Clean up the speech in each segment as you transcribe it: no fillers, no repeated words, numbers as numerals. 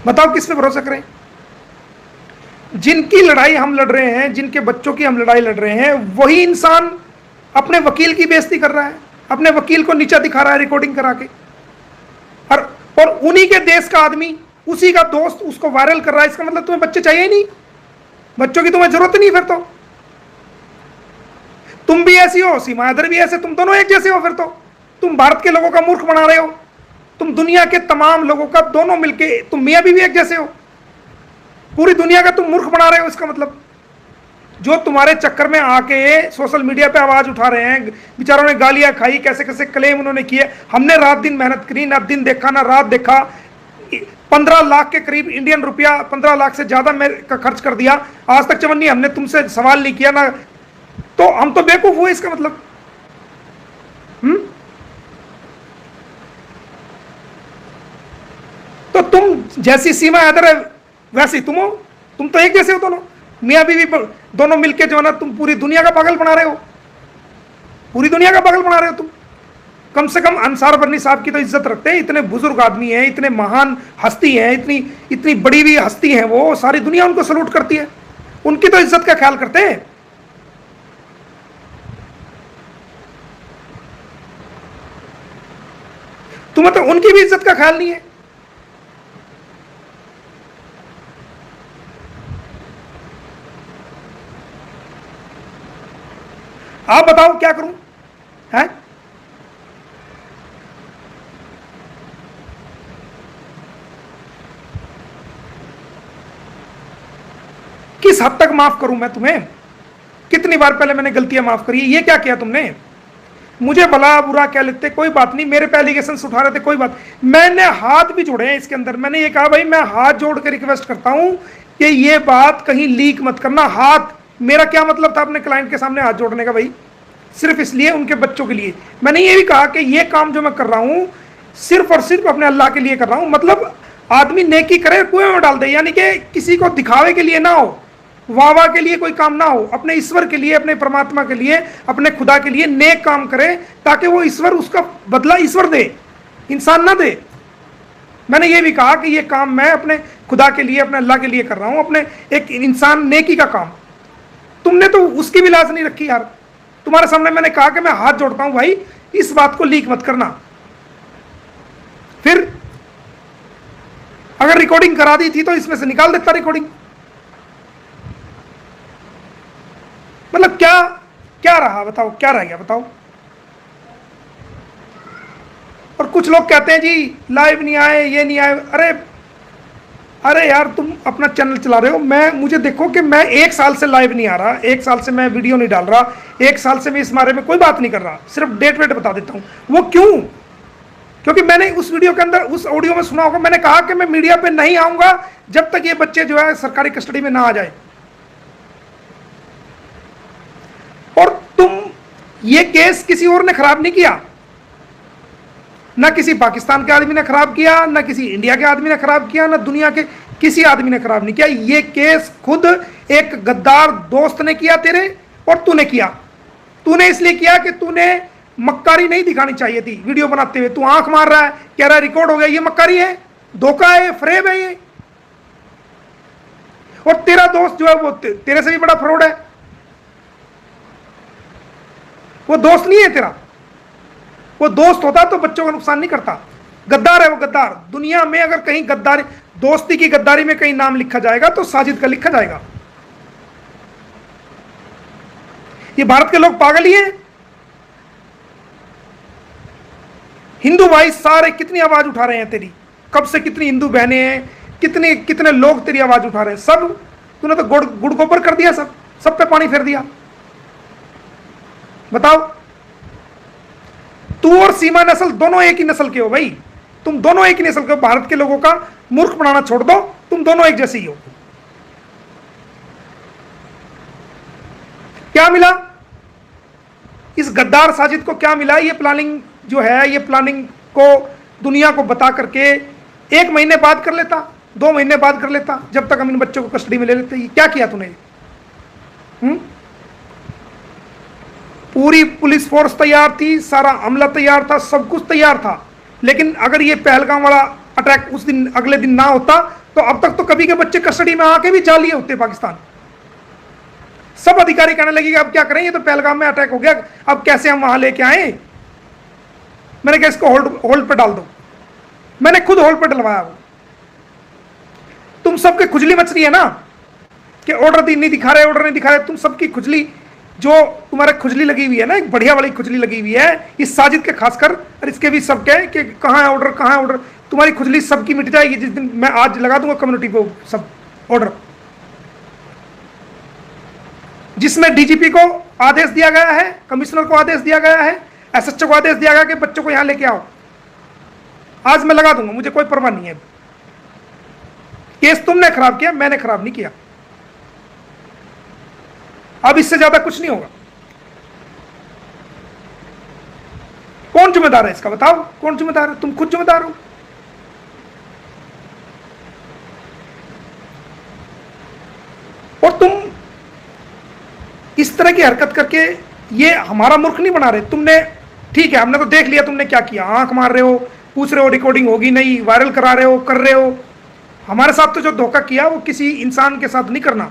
बताओ किस पे भरोसा करें? जिनकी लड़ाई हम लड़ रहे हैं, जिनके बच्चों की हम लड़ाई लड़ रहे हैं, वही इंसान अपने वकील की बेइज्जती कर रहा है, अपने वकील को नीचा दिखा रहा है रिकॉर्डिंग करा के। और और उन्हीं के देश का आदमी, उसी का दोस्त उसको वायरल कर रहा है। इसका मतलब तुम्हें बच्चे चाहिए ही नहीं, बच्चों की तुम्हें जरूरत नहीं। फिर तो तुम भी ऐसी हो, सीमा हैदर भी ऐसे, तुम दोनों एक जैसे हो। फिर तो तुम भारत के लोगों का मूर्ख बना रहे हो, तुम दुनिया के तमाम लोगों का, दोनों मिलके तुम मियां बीवी एक जैसे हो, पूरी दुनिया का तुम मूर्ख बना रहे हो। इसका मतलब जो तुम्हारे चक्कर में आके सोशल मीडिया पे आवाज उठा रहे हैं, बेचारों ने गालियां खाई, कैसे कैसे क्लेम उन्होंने किए, हमने रात दिन मेहनत करी, ना दिन देखा ना रात देखा, 15 लाख के करीब इंडियन रुपया, 15 लाख से ज्यादा का खर्च कर दिया, आज तक चवन्नी हमने तुमसे सवाल नहीं किया ना, तो हम तो बेवकूफ हुए। इसका मतलब तो तुम जैसी सीमा हैदर है वैसी तुम हो, तुम तो एक जैसे हो दोनों, मियां बीवी दोनों मिलके जो है ना, तुम पूरी दुनिया का पागल बना रहे हो, पूरी दुनिया का पागल बना रहे हो तुम। कम से कम अंसार बर्नी साहब की तो इज्जत रखते हैं, इतने बुजुर्ग आदमी हैं, इतने महान हस्ती हैं, इतनी इतनी बड़ी हुई हस्ती है वो, सारी दुनिया उनको सलूट करती है, उनकी तो इज्जत का ख्याल करते हैं। तुम्हें तो उनकी भी इज्जत का ख्याल नहीं है। आप बताओ क्या करूं? है किस हद तक माफ करूं मैं तुम्हें? कितनी बार पहले मैंने गलतियां माफ करी, ये क्या किया तुमने? मुझे भला बुरा कह लेते कोई बात नहीं, मेरे पे एलिगेशन उठा रहे थे कोई बात, मैंने हाथ भी जोड़े हैं इसके अंदर। मैंने ये कहा भाई मैं हाथ जोड़ के रिक्वेस्ट करता हूं कि ये बात कहीं लीक मत करना। हाथ, मेरा क्या मतलब था अपने क्लाइंट के सामने हाथ जोड़ने का भाई? सिर्फ इसलिए उनके बच्चों के लिए। मैंने ये भी कहा कि ये काम जो मैं कर रहा हूं सिर्फ और सिर्फ अपने अल्लाह के लिए कर रहा हूं। मतलब आदमी नेकी करे कुएं में डाल दे, यानी कि किसी को दिखावे के लिए ना हो, वाह के लिए कोई काम ना हो, अपने ईश्वर के लिए, अपने परमात्मा के लिए, अपने खुदा के लिए नेक काम करे, ताकि वो ईश्वर उसका बदला ईश्वर दे, इंसान ना दे। मैंने ये भी कहा कि ये काम मैं अपने खुदा के लिए, अपने अल्लाह के लिए कर रहा हूं, अपने एक इंसान नेकी का काम। तुमने तो उसकी भी लाज नहीं रखी यार। तुम्हारे सामने मैंने कहा कि मैं हाथ जोड़ता हूं भाई, इस बात को लीक मत करना। फिर अगर रिकॉर्डिंग करा दी थी तो इसमें से निकाल देता रिकॉर्डिंग। मतलब क्या क्या रहा बताओ, क्या रह गया बताओ? और कुछ लोग कहते हैं जी लाइव नहीं आए, ये नहीं आए। अरे अरे यार तुम अपना चैनल चला रहे हो, मैं मुझे देखो कि मैं 1 साल से लाइव नहीं आ रहा, 1 साल से मैं वीडियो नहीं डाल रहा, 1 साल से मैं इस बारे में कोई बात नहीं कर रहा, सिर्फ डेट वेट बता देता हूं। वो क्यों? क्योंकि मैंने उस वीडियो के अंदर, उस ऑडियो में सुना होगा, मैंने कहा कि मैं मीडिया पे नहीं आऊंगा जब तक ये बच्चे जो है सरकारी कस्टडी में ना आ जाए। और तुम, ये केस किसी और ने खराब नहीं किया, ना किसी पाकिस्तान के आदमी ने खराब किया, ना किसी इंडिया के आदमी ने खराब किया, ना दुनिया के किसी आदमी ने खराब नहीं किया। ये केस खुद एक गद्दार दोस्त ने किया तेरे, और तूने किया। तूने इसलिए किया कि तूने मक्कारी नहीं दिखानी चाहिए थी वीडियो बनाते हुए। तू आंख मार रहा है, कह रहा है रिकॉर्ड हो गया, ये मक्कारी है, धोखा है, फ्रेब है ये। और तेरा दोस्त जो है वो तेरे से भी बड़ा फ्रॉड है, वो दोस्त नहीं है तेरा। वो दोस्त होता तो बच्चों का नुकसान नहीं करता। गद्दार है वो, गद्दार। दुनिया में अगर कहीं गद्दारी, दोस्ती की गद्दारी में कहीं नाम लिखा जाएगा तो साजिद का लिखा जाएगा। ये भारत के लोग पागल ही हैं। हिंदू भाई सारे कितनी आवाज उठा रहे हैं तेरी, कब से कितनी हिंदू बहनें हैं, कितने कितने लोग तेरी आवाज उठा रहे हैं। सब तूने तो गुड़ गोबर कर दिया, सब पे पानी फेर दिया। बताओ, तू और सीमा नस्ल दोनों एक ही नस्ल के हो भाई, तुम दोनों एक ही नस्ल के हो। भारत के लोगों का मूर्ख बनाना छोड़ दो, तुम दोनों एक जैसे ही हो। क्या मिला इस गद्दार साजिद को? क्या मिला? ये प्लानिंग जो है, ये प्लानिंग को दुनिया को बता करके 1 महीने बाद कर लेता, 2 महीने बाद कर लेता, जब तक हम इन बच्चों को कस्टडी में ले लेते। ये क्या किया तूने? पूरी पुलिस फोर्स तैयार थी, सारा अमला तैयार था, सब कुछ तैयार था, लेकिन अगर ये पहलगाम वाला अटैक उस दिन, अगले दिन ना होता तो अब तक तो कभी के बच्चे कस्टडी में आके भी जा लिए होते पाकिस्तान। सब अधिकारी कहने लगे अब क्या करें, ये तो पहलगाम में अटैक हो गया, अब कैसे हम वहां लेके आए। मैंने कहा इसको होल्ड पे डाल दो। मैंने खुद होल्ड पे डलवाया। वो तुम सबके खुजली मच रही है ना कि ऑर्डर नहीं दिखा रहे, ऑर्डर नहीं दिखा रहे। तुम सबकी खुजली, जो तुम्हारे खुजली लगी हुई है ना, एक बढ़िया वाली खुजली लगी हुई है इस साजिद के खासकर, और इसके भी सबके कि कहाँ है ऑर्डर, कहाँ है ऑर्डर। तुम्हारी खुजली सबकी मिट जाएगी जिस दिन मैं आज लगा दूंगा कम्युनिटी को सब ऑर्डर, जिसमें डीजीपी को आदेश दिया गया है, कमिश्नर को आदेश दिया गया है, एसएचओ को आदेश दिया गया कि बच्चों को यहां लेके आओ। आज मैं लगा दूंगा, मुझे कोई परवाह नहीं है। केस तुमने खराब किया, मैंने खराब नहीं किया। अब इससे ज्यादा कुछ नहीं होगा। कौन जिम्मेदार है इसका, बताओ कौन जिम्मेदार है? तुम खुद जिम्मेदार हो। और तुम इस तरह की हरकत करके ये हमारा मूर्ख नहीं बना रहे। तुमने, ठीक है हमने तो देख लिया तुमने क्या किया, आंख मार रहे हो, पूछ रहे हो रिकॉर्डिंग होगी नहीं, वायरल करा रहे हो, कर रहे हो। हमारे साथ तो जो धोखा किया वो किसी इंसान के साथ नहीं करना।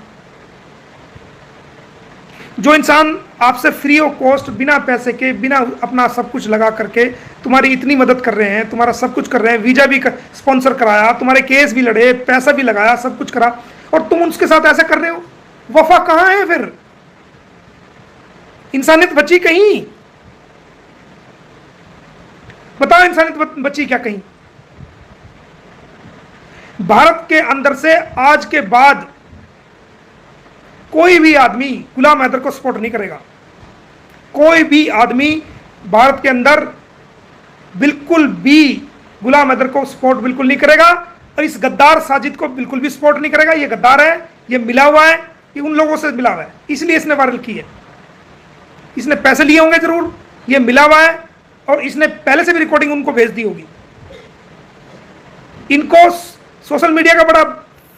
जो इंसान आपसे फ्री ऑफ कॉस्ट, बिना पैसे के, बिना अपना सब कुछ लगा करके तुम्हारी इतनी मदद कर रहे हैं, तुम्हारा सब कुछ कर रहे हैं, वीजा भी स्पॉन्सर कराया, तुम्हारे केस भी लड़े, पैसा भी लगाया, सब कुछ करा, और तुम उसके साथ ऐसा कर रहे हो। वफा कहां है फिर? इंसानियत बची कहीं? बताओ इंसानियत बची क्या कहीं? भारत के अंदर से आज के बाद कोई भी आदमी गुलाम हैदर को सपोर्ट नहीं करेगा। कोई भी आदमी भारत के अंदर बिल्कुल भी गुलाम हैदर को सपोर्ट बिल्कुल नहीं करेगा, और इस गद्दार साजिद को बिल्कुल भी सपोर्ट नहीं करेगा। ये गद्दार है, ये मिला हुआ है, ये उन लोगों से मिला हुआ है, इसलिए इसने वायरल की है। इसने पैसे लिए होंगे जरूर, ये मिला हुआ है, और इसने पहले से भी रिकॉर्डिंग उनको भेज दी होगी। इनको सोशल मीडिया का बड़ा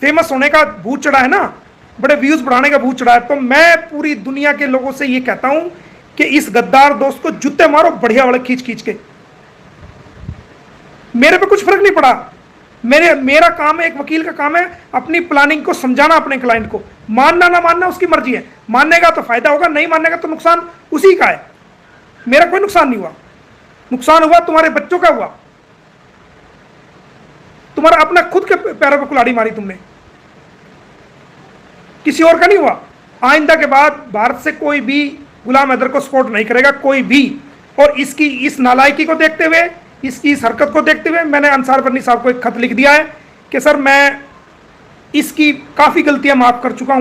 फेमस होने का भूत चढ़ा है ना, बड़े व्यूज बढ़ाने का भूत चढ़ा है। तो मैं पूरी दुनिया के लोगों से ये कहता हूं कि इस गद्दार दोस्त को जूते मारो बढ़िया वाले खींच खींच के। मेरे पे कुछ फर्क नहीं पड़ा। मेरा काम है, एक वकील का काम है अपनी प्लानिंग को समझाना अपने क्लाइंट को। मानना ना मानना उसकी मर्जी है, मानेगा तो फायदा होगा, नहीं मानेगा तो नुकसान उसी का है। मेरा कोई नुकसान नहीं हुआ। नुकसान हुआ तुम्हारे बच्चों का हुआ। तुम्हारा अपना खुद के पैरों पर कुल्हाड़ी मारी तुमने, किसी और का नहीं हुआ। आइंदा के बाद भारत से कोई भी गुलाम हैदर को सपोर्ट नहीं करेगा, कोई भी। और इसकी इस नालायकी को देखते हुए, इसकी इस हरकत को देखते हुए मैंने अंसार बर्नी साहब को एक खत लिख दिया है कि सर मैं इसकी काफ़ी गलतियां माफ़ कर चुका हूं।